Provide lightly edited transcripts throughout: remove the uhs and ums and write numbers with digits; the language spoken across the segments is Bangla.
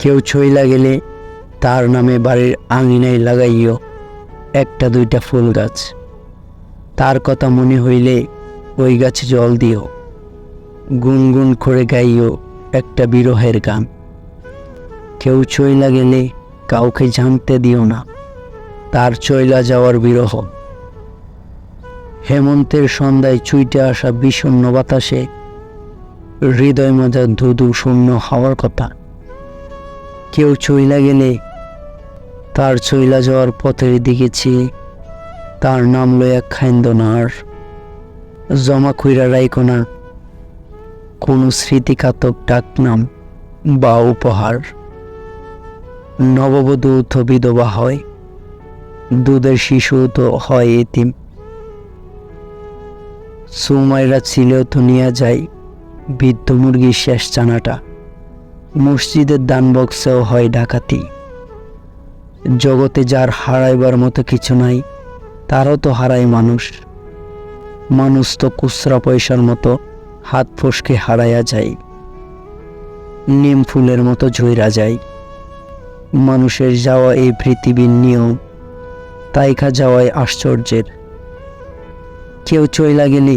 কেউ চইলা গেলে তার নামে বাড়ির আঙিনায় লাগাইও একটা দুইটা ফুল গাছ। তার কথা মনে হইলে ওই গাছে জল দিও, গুনগুন করে গাইও একটা বিরহের গান। কেউ চইলা গেলে কাউকে জানতে দিও না তার চইলা যাওয়ার বিরহ। হেমন্তের সন্ধ্যায় চুইটে আসা বিষণ্ণ বাতাসে হৃদয় মজা ধুধু শূন্য হওয়ার কথা। কেউ চইলা গেলে তার চইলা যাওয়ার পথের দিকে চেয়ে তার নাম লইয়া খাইন্দনার জমা কইরা রাইকো না কোনো স্মৃতিকাতক ডাকনাম বা উপহার। নববধূ তো বিধবা হয়, দুধের শিশু তো হয় এতিম। সুমাইরা ছিলেও তো নিয়ে যায় বৃদ্ধ মুরগির শেষ চানাটা। মসজিদের দান বক্সেও হয় ডাকাতি। জগতে যার হারাইবার মতো কিছু নাই তারও তো হারায় মানুষ। মানুষ তো খুচরা পয়সার মতো হাত ফসকে হারাইয়া যায়, নিম ফুলের মতো ঝইরা যায়। মানুষের যাওয়া এই পৃথিবীর নিয়ম, তাইকা যাওয়াই আশ্চর্যের। কেউ চইলা গেলে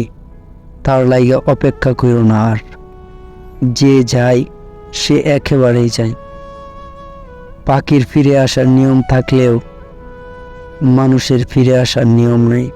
তার লাইগা অপেক্ষা করিও না আর, যে যায় সে একেবারেই যায়। পাখির ফিরে আসার নিয়ম থাকলেও মানুষের ফিরে আসার নিয়ম নেই।